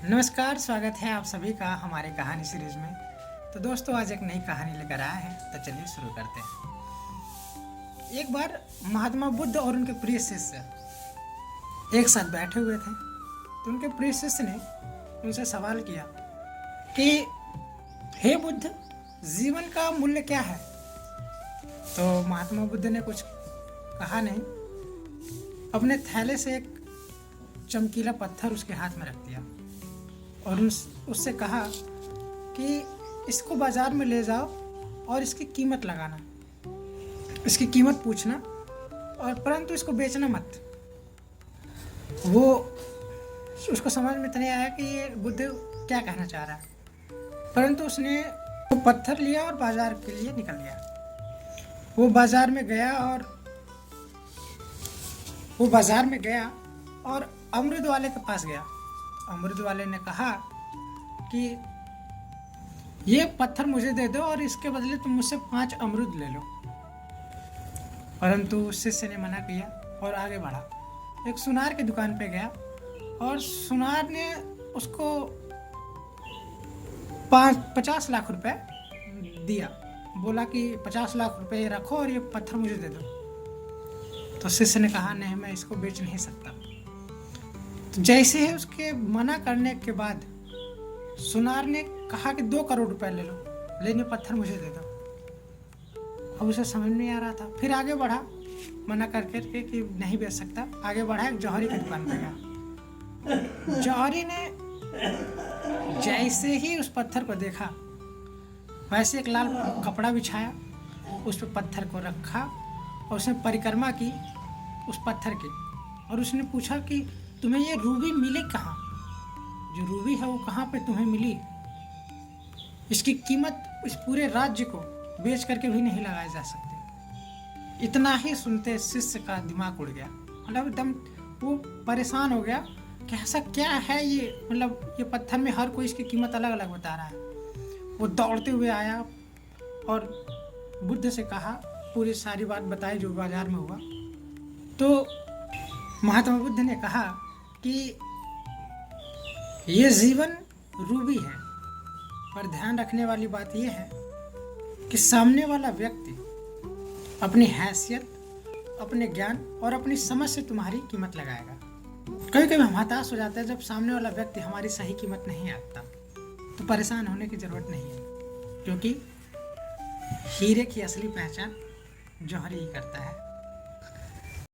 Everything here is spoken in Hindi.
नमस्कार, स्वागत है आप सभी का हमारे कहानी सीरीज में। तो दोस्तों, आज एक नई कहानी लेकर आए हैं, तो चलिए शुरू करते हैं। एक बार महात्मा बुद्ध और उनके प्रिय शिष्य एक साथ बैठे हुए थे। तो उनके प्रिय शिष्य ने उनसे सवाल किया कि हे बुद्ध, जीवन का मूल्य क्या है? तो महात्मा बुद्ध ने कुछ कहा नहीं, अपने थैले से एक चमकीला पत्थर उसके हाथ में रख दिया और उससे कहा कि इसको बाजार में ले जाओ और इसकी कीमत लगाना, इसकी कीमत पूछना, और परंतु इसको बेचना मत। वो उसको समझ में तो नहीं आया कि ये बुद्ध क्या कहना चाह रहा है, परंतु उसने वो पत्थर लिया और बाजार के लिए निकल गया। वो बाजार में गया और अमरूद वाले के पास गया। अमरूद वाले ने कहा कि ये पत्थर मुझे दे दो और इसके बदले तुम मुझसे 5 अमरूद ले लो। परंतु शिष्य ने मना किया और आगे बढ़ा। एक सुनार की दुकान पे गया और सुनार ने उसको 50 लाख रुपए दिया। बोला कि 50 लाख रुपए रखो और ये पत्थर मुझे दे दो। तो शिष्य ने कहा, नहीं, मैं इसको बेच नहीं सकता। तो जैसे ही उसके मना करने के बाद सुनार ने कहा कि 2 करोड़ रुपए ले लो, लेकिन पत्थर मुझे दे दो। अब उसे समझ नहीं आ रहा था। फिर आगे बढ़ा, मना करके कि नहीं बेच सकता। आगे बढ़ा, एक जौहरी की दुकान पे गया। जौहरी ने जैसे ही उस पत्थर को देखा, वैसे एक लाल कपड़ा बिछाया, उस पर पत्थर को रखा और उसने परिक्रमा की उस पत्थर की। और उसने पूछा कि तुम्हें ये रूबी मिली कहाँ? जो रूबी है वो कहाँ पे तुम्हें मिली? इसकी कीमत इस पूरे राज्य को बेच करके भी नहीं लगाई जा सकती। इतना ही सुनते शिष्य का दिमाग उड़ गया। मतलब एकदम वो परेशान हो गया कि ऐसा क्या है ये, मतलब ये पत्थर में हर कोई इसकी कीमत अलग अलग बता रहा है। वो दौड़ते हुए आया और बुद्ध से कहा, पूरी सारी बात बताई जो बाजार में हुआ। तो महात्मा बुद्ध ने कहा कि ये जीवन रूबी है, पर ध्यान रखने वाली बात यह है कि सामने वाला व्यक्ति अपनी हैसियत, अपने ज्ञान और अपनी समझ से तुम्हारी कीमत लगाएगा। कभी कभी हम हताश हो जाते हैं जब सामने वाला व्यक्ति हमारी सही कीमत नहीं आंकता। तो परेशान होने की जरूरत नहीं है, क्योंकि हीरे की असली पहचान जौहरी ही करता है।